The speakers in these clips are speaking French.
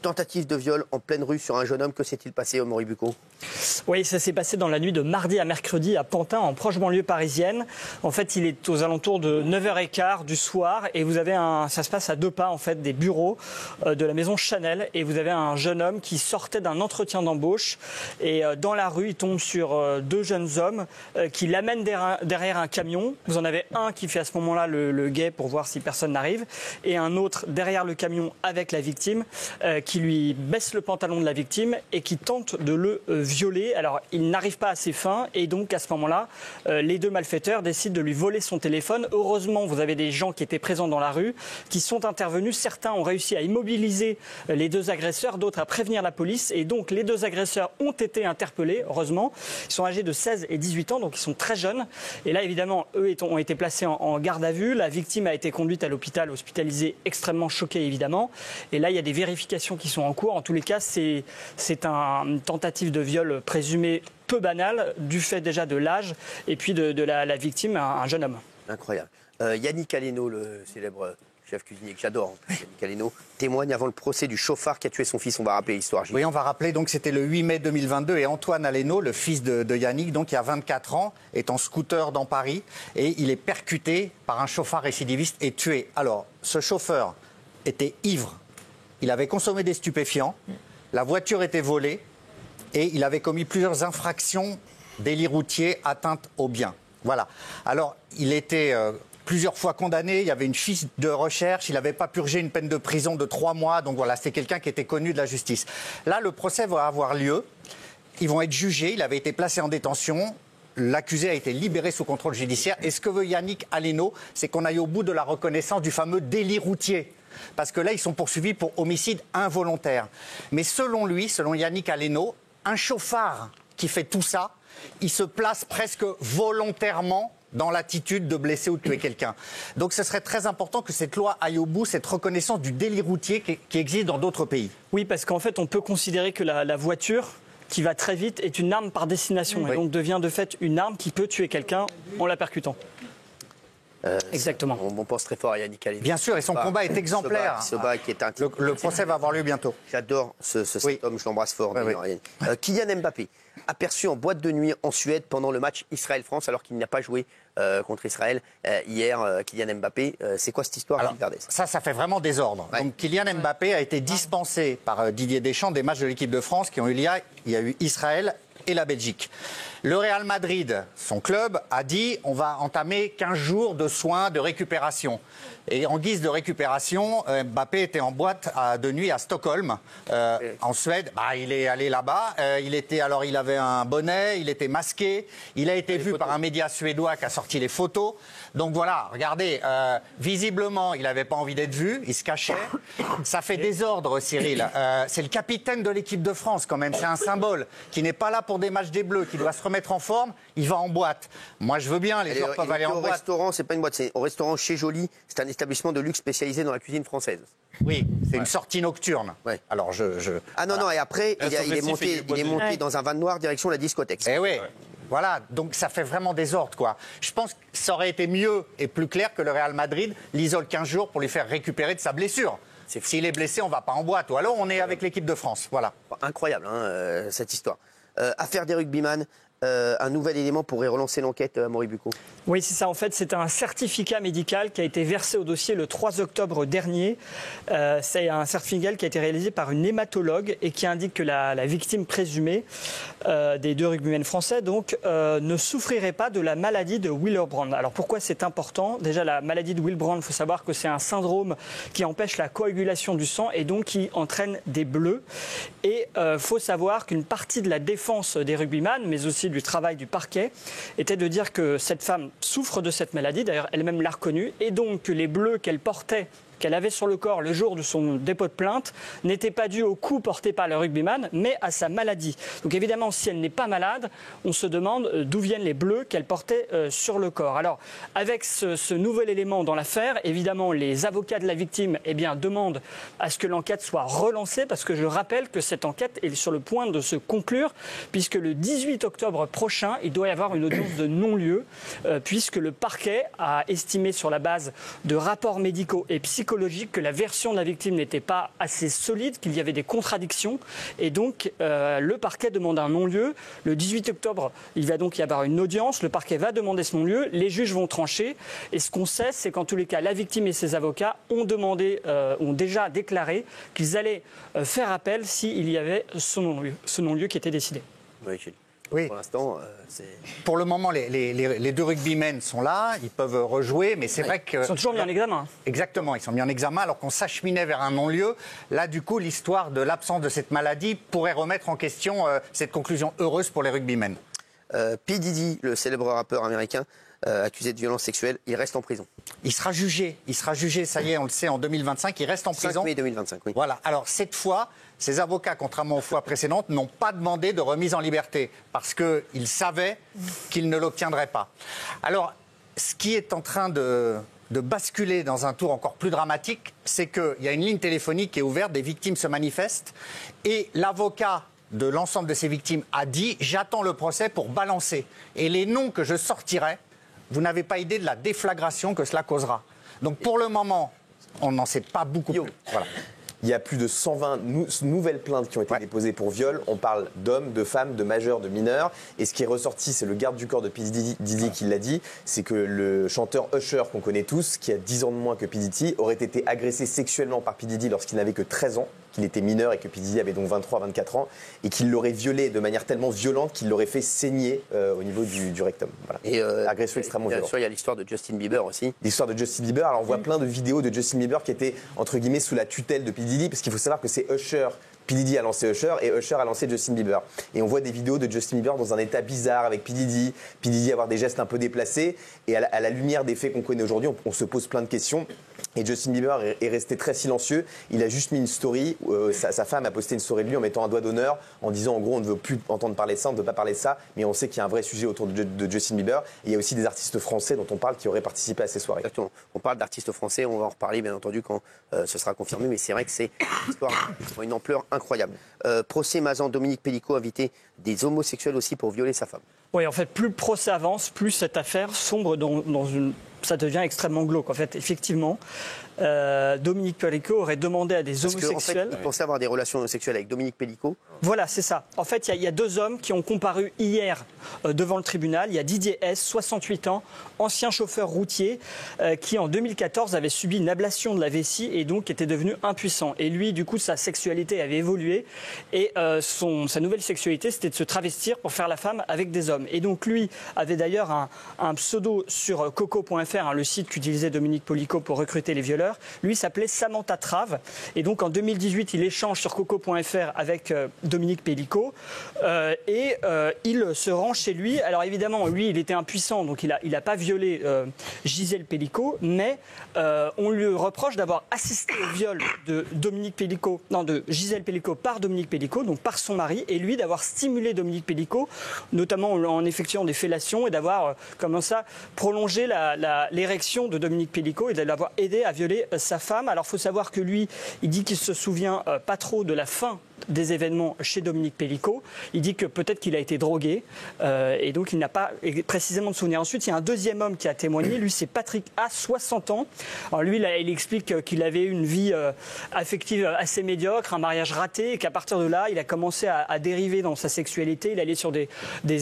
Tentative de viol en pleine rue sur un jeune homme. Que s'est-il passé, Amaury Bucco? Oui, ça s'est passé dans la nuit de mardi à mercredi à Pantin, en proche banlieue parisienne. En fait, il est aux alentours de 9h15 du soir et vous avez ça se passe à 2 pas en fait des bureaux de la maison Chanel et vous avez un jeune homme qui sortait d'un entretien d'embauche et dans la rue, il tombe sur 2 jeunes hommes qui l'amènent derrière un camion. Vous en avez un qui fait à ce moment-là le guet pour voir si personne n'arrive et un autre derrière le camion avec la victime qui lui baisse le pantalon de la victime et qui tente de le violer. Alors, il n'arrive pas à ses fins et donc à ce moment-là, les 2 malfaiteurs décident de lui voler son téléphone. Heureusement, vous avez des gens qui étaient présents dans la rue, qui sont intervenus. Certains ont réussi à immobiliser les 2 agresseurs, d'autres à prévenir la police. Et donc, les 2 agresseurs ont été interpellés, heureusement. Ils sont âgés de 16 et 18 ans, donc ils sont très jeunes. Et là, évidemment, eux ont été placés en garde à vue. La victime a été conduite à l'hôpital, hospitalisée, extrêmement choquée, évidemment. Et là, il y a des vérifications qui sont en cours. En tous les cas, c'est une tentative de viol présumée peu banale, du fait déjà de l'âge et puis de la victime, un jeune homme. Incroyable. Yannick Aleno, le célèbre chef cuisinier que j'adore, Yannick Aleno, témoigne avant le procès du chauffard qui a tué son fils. On va rappeler l'histoire. Oui, on va rappeler, donc c'était le 8 mai 2022 et Antoine Aleno, le fils de Yannick, donc il a 24 ans, est en scooter dans Paris et il est percuté par un chauffard récidiviste et tué. Alors, ce chauffeur était ivre, il avait consommé des stupéfiants, la voiture était volée et il avait commis plusieurs infractions, délit routier, atteinte aux biens. Voilà. Alors, il était plusieurs fois condamné, il y avait une fiche de recherche, il n'avait pas purgé une peine de prison de 3 mois, donc voilà, c'était quelqu'un qui était connu de la justice. Là, le procès va avoir lieu, ils vont être jugés, il avait été placé en détention, l'accusé a été libéré sous contrôle judiciaire. Et ce que veut Yannick Aleno, c'est qu'on aille au bout de la reconnaissance du fameux délit routier. Parce que là, ils sont poursuivis pour homicide involontaire. Mais selon lui, selon Yannick Aleno, un chauffard qui fait tout ça, il se place presque volontairement dans l'attitude de blesser ou de tuer quelqu'un. Donc ce serait très important que cette loi aille au bout, cette reconnaissance du délit routier qui existe dans d'autres pays. Oui, parce qu'en fait, on peut considérer que la voiture qui va très vite est une arme par destination. Oui. Et donc devient de fait une arme qui peut tuer quelqu'un en la percutant. Exactement. On pense très fort à Yannick Aleno. Bien sûr, et son combat est exemplaire. Le procès va avoir lieu bientôt. J'adore cet homme, je l'embrasse fort. Kylian Mbappé, aperçu en boîte de nuit en Suède pendant le match Israël-France, alors qu'il n'a pas joué contre Israël hier. Kylian Mbappé, c'est quoi cette histoire? Alors, ça fait vraiment désordre. Ouais. Donc Kylian Mbappé a été dispensé par Didier Deschamps des matchs de l'équipe de France qui ont eu lieu. Il y a eu Israël et la Belgique. Le Real Madrid, son club, a dit on va entamer 15 jours de soins de récupération. Et en guise de récupération, Mbappé était en boîte de nuit à Stockholm, en Suède. Il est allé là-bas. Il avait un bonnet, il était masqué. Il a été vu par un média suédois qui a sorti les photos. Donc voilà, regardez, visiblement, il n'avait pas envie d'être vu, il se cachait. Ça fait désordre, Cyril. C'est le capitaine de l'équipe de France quand même, c'est un symbole, qui n'est pas là pour des matchs des Bleus, qui doit se remettre en forme, il va en boîte. Moi, je veux bien, les joueurs peuvent aller en boîte. Restaurant, c'est pas une boîte, c'est au restaurant Chez Joly, c'est un établissement de luxe spécialisé dans la cuisine française. Oui, c'est une sortie nocturne. Ouais. Alors Ah non, et après, il est monté dans un van noir direction la discothèque. Eh oui. Voilà, donc ça fait vraiment désordre, quoi. Je pense que ça aurait été mieux et plus clair que le Real Madrid l'isole 15 jours pour lui faire récupérer de sa blessure. S'il est blessé, on ne va pas en boîte. Ou alors, on est avec l'équipe de France. Voilà. Incroyable, cette histoire. Affaire des rugbyman. Un nouvel élément pourrait relancer l'enquête, Amaury Bucco. Oui, c'est ça. En fait, c'est un certificat médical qui a été versé au dossier le 3 octobre dernier. C'est un certificat qui a été réalisé par une hématologue et qui indique que la victime présumée des 2 rugbymen français ne souffrirait pas de la maladie de Willebrand. Alors pourquoi c'est important? Déjà, la maladie de Willebrand, il faut savoir que c'est un syndrome qui empêche la coagulation du sang et donc qui entraîne des bleus. Et il faut savoir qu'une partie de la défense des rugbyman, mais aussi du travail du parquet, était de dire que cette femme souffre de cette maladie, d'ailleurs elle-même l'a reconnue, et donc que les bleus qu'elle portait, qu'elle avait sur le corps le jour de son dépôt de plainte, n'était pas dû au coup porté par le rugbyman, mais à sa maladie. Donc évidemment, si elle n'est pas malade, on se demande d'où viennent les bleus qu'elle portait sur le corps. Alors, avec ce nouvel élément dans l'affaire, évidemment, les avocats de la victime demandent à ce que l'enquête soit relancée, parce que je rappelle que cette enquête est sur le point de se conclure, puisque le 18 octobre prochain, il doit y avoir une audience de non-lieu, puisque le parquet a estimé sur la base de rapports médicaux et psychologiques psychologique, que la version de la victime n'était pas assez solide, qu'il y avait des contradictions. Et donc, le parquet demande un non-lieu. Le 18 octobre, il va donc y avoir une audience. Le parquet va demander ce non-lieu. Les juges vont trancher. Et ce qu'on sait, c'est qu'en tous les cas, la victime et ses avocats ont déjà déclaré qu'ils allaient faire appel s'il y avait ce non-lieu qui était décidé. Oui, Gilles. Oui. Pour l'instant, c'est... Pour le moment, les deux rugbymen sont là, ils peuvent rejouer, mais c'est vrai que... Ils sont toujours mis en examen. Exactement, ils sont mis en examen alors qu'on s'acheminait vers un non-lieu. Là, du coup, l'histoire de l'absence de cette maladie pourrait remettre en question cette conclusion heureuse pour les rugbymen. P. Diddy, le célèbre rappeur américain, accusé de violence sexuelle, il reste en prison. Il sera jugé, ça y est, on le sait, en 2025, il reste en prison. 5 mai 2025, oui. Voilà, alors cette fois, ses avocats, contrairement aux fois précédentes, n'ont pas demandé de remise en liberté parce qu'ils savaient qu'ils ne l'obtiendraient pas. Alors, ce qui est en train de basculer dans un tour encore plus dramatique, c'est qu'il y a une ligne téléphonique qui est ouverte, des victimes se manifestent et l'avocat de l'ensemble de ces victimes a dit « j'attends le procès pour balancer ». Et les noms que je sortirai, vous n'avez pas idée de la déflagration que cela causera. Donc pour le moment, on n'en sait pas beaucoup plus. Voilà. Il y a plus de 120 nouvelles plaintes qui ont été déposées pour viol. On parle d'hommes, de femmes, de majeurs, de mineurs. Et ce qui est ressorti, c'est le garde du corps de P. Diddy qui l'a dit, c'est que le chanteur Usher, qu'on connaît tous, qui a 10 ans de moins que P. Diddy, aurait été agressé sexuellement par P. Diddy lorsqu'il n'avait que 13 ans, qu'il était mineur et que P. Diddy avait donc 23-24 ans, et qu'il l'aurait violé de manière tellement violente qu'il l'aurait fait saigner au niveau du rectum. Voilà. Et agression extrêmement violente. Bien sûr, il y a l'histoire de Justin Bieber aussi. L'histoire de Justin Bieber, alors on voit plein de vidéos de Justin Bieber qui étaient entre guillemets sous la tutelle de P. Diddy, parce qu'il faut savoir que c'est Usher. P. Diddy a lancé Usher et Usher a lancé Justin Bieber. Et on voit des vidéos de Justin Bieber dans un état bizarre avec P. Diddy avoir des gestes un peu déplacés. Et à la lumière des faits qu'on connaît aujourd'hui, on se pose plein de questions. Et Justin Bieber est resté très silencieux. Il a juste mis une story. Sa femme a posté une story de lui en mettant un doigt d'honneur, en disant en gros on ne veut plus entendre parler de ça, on ne veut pas parler de ça. Mais on sait qu'il y a un vrai sujet autour de Justin Bieber. Et il y a aussi des artistes français dont on parle qui auraient participé à ces soirées. Exactement. On parle d'artistes français, on va en reparler bien entendu quand ce sera confirmé. Mais c'est vrai que c'est une histoire qui a une ampleur incroyable. Procès Mazan, Dominique Pellicot, invité des homosexuels aussi pour violer sa femme. Oui, en fait, plus le procès avance, plus cette affaire sombre dans une... Ça devient extrêmement glauque. En fait, effectivement, Dominique Pellicot aurait demandé à des homosexuels... Parce qu'en fait, il pensait avoir des relations homosexuelles avec Dominique Pellicot. Voilà, c'est ça. En fait, il y a deux hommes qui ont comparu hier devant le tribunal. Il y a Didier S., 68 ans, ancien chauffeur routier, qui en 2014 avait subi une ablation de la vessie et donc était devenu impuissant. Et lui, du coup, sa sexualité avait évolué et sa nouvelle sexualité, c'était de se travestir pour faire la femme avec des hommes. Et donc lui avait d'ailleurs un pseudo sur coco.fr, le site qu'utilisait Dominique Pellicot pour recruter les violeurs. Lui s'appelait Samantha Trave. Et donc en 2018, il échange sur coco.fr avec Dominique Pellicot et il se rend chez lui. Alors évidemment, lui, il était impuissant, donc il n'a pas violé Gisèle Pellicot, mais on lui reproche d'avoir assisté au viol de Gisèle Pellicot par Dominique Pellicot, donc par son mari, et lui d'avoir stimulé Dominique Pellicot, notamment en effectuant des fellations et d'avoir, comme ça, prolongé l'érection de Dominique Pellicot et de l'avoir aidé à violer sa femme. Alors il faut savoir que lui, il dit qu'il se souvient pas trop de la fin des événements chez Dominique Pellicot. Il dit que peut-être qu'il a été drogué et donc il n'a pas précisément de souvenir. Ensuite, il y a un deuxième homme qui a témoigné. Lui, c'est Patrick A, 60 ans. Alors lui, là, il explique qu'il avait une vie affective assez médiocre, un mariage raté, et qu'à partir de là, il a commencé à dériver dans sa sexualité. Il allait sur des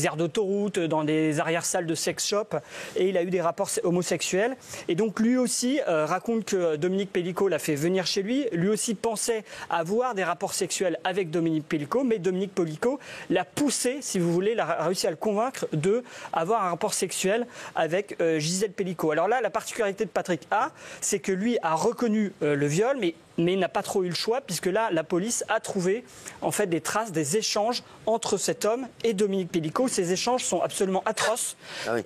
aires d'autoroute, dans des arrière-salles de sex shop, et il a eu des rapports homosexuels. Et donc lui aussi raconte que Dominique Pellicot l'a fait venir chez lui. Lui aussi pensait avoir des rapports sexuels avec Dominique Pellicot, mais Dominique Pellicot l'a poussé, si vous voulez, a réussi à le convaincre d'avoir un rapport sexuel avec Gisèle Pellicot. Alors là, la particularité de Patrick A, c'est que lui a reconnu le viol, mais il n'a pas trop eu le choix, puisque là, la police a trouvé en fait des traces, des échanges entre cet homme et Dominique Pellicot. Ces échanges sont absolument atroces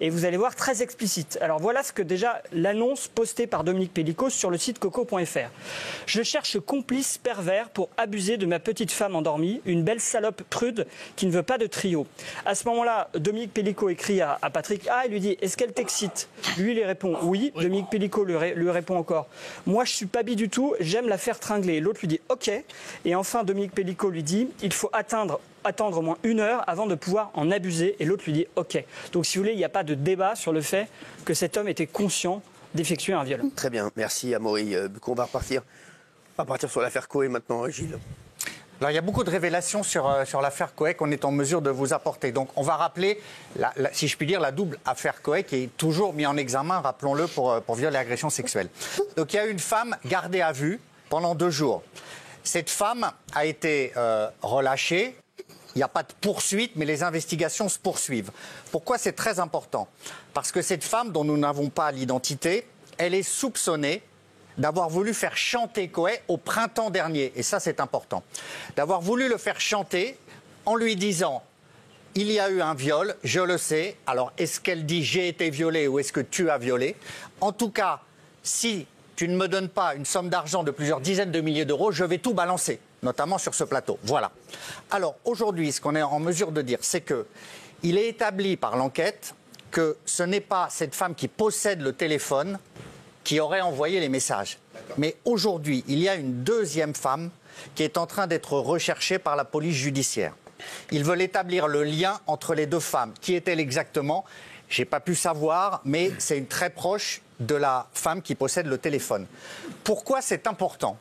et vous allez voir très explicites. Alors voilà ce que déjà l'annonce postée par Dominique Pellicot sur le site coco.fr. Je cherche complice pervers pour abuser de ma petite femme endormie, une belle salope prude qui ne veut pas de trio. À ce moment-là, Dominique Pellicot écrit à Patrick A et lui dit: est-ce qu'elle t'excite? Lui, il répond oui. Dominique Pellicot lui répond encore: moi, je suis pas bi du tout, j'aime la faire tringler. L'autre lui dit OK. Et enfin, Dominique Pellicot lui dit: il faut attendre au moins 1 heure avant de pouvoir en abuser. Et l'autre lui dit OK. Donc si vous voulez, il n'y a pas de débat sur le fait que cet homme était conscient d'effectuer un viol. Très bien, merci Amaury. On va repartir sur l'affaire Coé maintenant, Gilles. Alors, il y a beaucoup de révélations sur l'affaire Coé qu'on est en mesure de vous apporter. Donc, on va rappeler, si je puis dire, la double affaire Coé qui est toujours mise en examen, rappelons-le, pour viol et agression sexuelle. Donc, il y a une femme gardée à vue pendant 2 jours. Cette femme a été relâchée. Il n'y a pas de poursuite, mais les investigations se poursuivent. Pourquoi c'est très important? Parce que cette femme, dont nous n'avons pas l'identité, elle est soupçonnée d'avoir voulu faire chanter Coé au printemps dernier. Et ça, c'est important. D'avoir voulu le faire chanter en lui disant « Il y a eu un viol, je le sais. Alors, est-ce qu'elle dit « J'ai été violée » ou « Est-ce que tu as violé ?» En tout cas, si tu ne me donnes pas une somme d'argent de plusieurs dizaines de milliers d'euros, je vais tout balancer, notamment sur ce plateau. Voilà. Alors, aujourd'hui, ce qu'on est en mesure de dire, c'est qu'il est établi par l'enquête que ce n'est pas cette femme qui possède le téléphone qui aurait envoyé les messages. Mais aujourd'hui, il y a une deuxième femme qui est en train d'être recherchée par la police judiciaire. Ils veulent établir le lien entre les deux femmes. Qui est-elle exactement? Je n'ai pas pu savoir, mais c'est une très proche de la femme qui possède le téléphone. Pourquoi c'est important?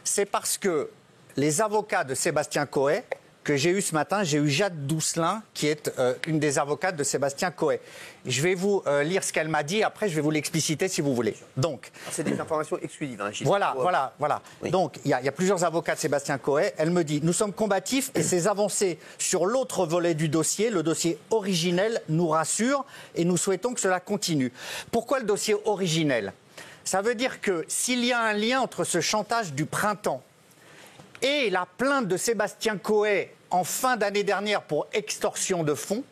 C'est parce que les avocats de Sébastien Coé, que j'ai eu ce matin, j'ai eu Jade Doucelin, qui est une des avocates de Sébastien Coé. Je vais vous lire ce qu'elle m'a dit, après je vais vous l'expliciter si vous voulez. Donc, c'est des informations exclusives, hein, Gilles. Voilà. Oui. Donc, il y a plusieurs avocats de Sébastien Coé. Elle me dit, nous sommes combatifs et ces avancées sur l'autre volet du dossier, le dossier originel, nous rassurent et nous souhaitons que cela continue. Pourquoi le dossier originel? Ça veut dire que s'il y a un lien entre ce chantage du printemps et la plainte de Sébastien Coé en fin d'année dernière pour extorsion de fonds,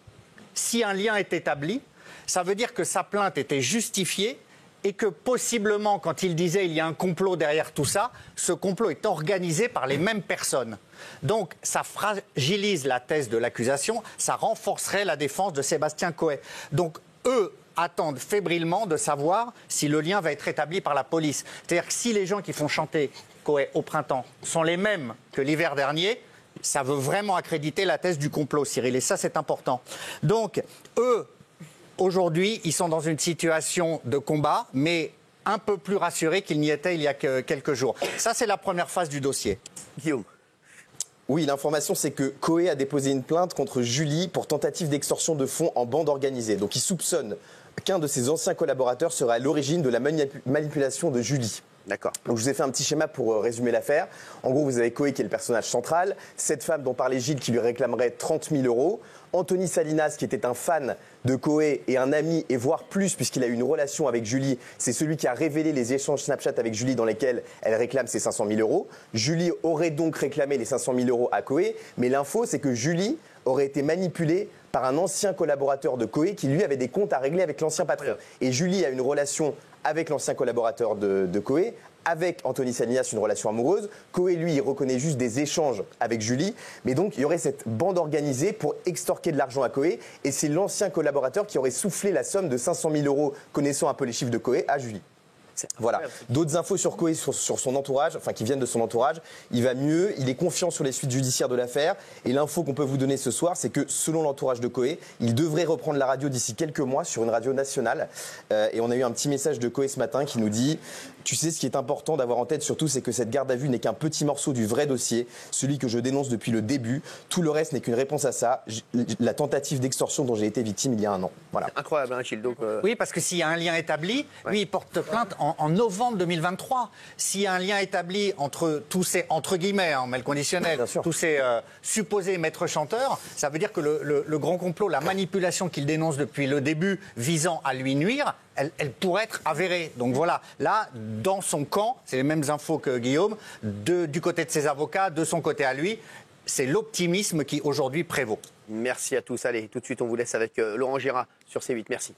si un lien est établi, ça veut dire que sa plainte était justifiée et que possiblement, quand il disait il y a un complot derrière tout ça, ce complot est organisé par les mêmes personnes. Donc ça fragilise la thèse de l'accusation, ça renforcerait la défense de Sébastien Coé. Donc eux attendent fébrilement de savoir si le lien va être établi par la police. C'est-à-dire que si les gens qui font chanter Coé au printemps sont les mêmes que l'hiver dernier, ça veut vraiment accréditer la thèse du complot, Cyril, et ça c'est important. Donc eux, aujourd'hui, ils sont dans une situation de combat, mais un peu plus rassurés qu'ils n'y étaient il y a quelques jours. Ça c'est la première phase du dossier. Guillaume. Oui, l'information, c'est que Coé a déposé une plainte contre Julie pour tentative d'extorsion de fonds en bande organisée. Donc il soupçonne qu'un de ses anciens collaborateurs serait à l'origine de la manipulation de Julie. D'accord. Donc je vous ai fait un petit schéma pour résumer l'affaire. En gros, vous avez Coé qui est le personnage central, cette femme dont parlait Gilles qui lui réclamerait 30 000 euros, Anthony Salinas qui était un fan de Coé et un ami, et voire plus puisqu'il a eu une relation avec Julie, c'est celui qui a révélé les échanges Snapchat avec Julie dans lesquels elle réclame ses 500 000 euros. Julie aurait donc réclamé les 500 000 euros à Coé, mais l'info c'est que Julie aurait été manipulée par un ancien collaborateur de Coé qui lui avait des comptes à régler avec l'ancien patron. Et Julie a une relation avec l'ancien collaborateur de Coé, avec Anthony Salinas, une relation amoureuse. Coé, lui, il reconnaît juste des échanges avec Julie. Mais donc, il y aurait cette bande organisée pour extorquer de l'argent à Coé. Et c'est l'ancien collaborateur qui aurait soufflé la somme de 500 000 euros, connaissant un peu les chiffres de Coé, à Julie. Voilà. D'autres infos sur Coé, sur son entourage, enfin qui viennent de son entourage. Il va mieux, il est confiant sur les suites judiciaires de l'affaire. Et l'info qu'on peut vous donner ce soir, c'est que selon l'entourage de Coé, il devrait reprendre la radio d'ici quelques mois sur une radio nationale. Et on a eu un petit message de Coé ce matin qui nous dit « Tu sais, ce qui est important d'avoir en tête surtout, c'est que cette garde à vue n'est qu'un petit morceau du vrai dossier, celui que je dénonce depuis le début. Tout le reste n'est qu'une réponse à ça, la tentative d'extorsion dont j'ai été victime il y a un an. » Voilà. Incroyable, hein, Gilles. Donc, Oui, parce que s'il y a un lien établi, lui, il porte plainte en novembre 2023. S'il y a un lien établi entre tous ces, entre guillemets, on met le conditionnel, tous ces supposés maîtres chanteurs, ça veut dire que le grand complot, la manipulation qu'il dénonce depuis le début visant à lui nuire, elle pourrait être avérée. Donc voilà, là, dans son camp, c'est les mêmes infos que Guillaume, du côté de ses avocats, de son côté à lui, c'est l'optimisme qui aujourd'hui prévaut. merci à tous. Allez, tout de suite, on vous laisse avec Laurent Gérard sur C8. Merci.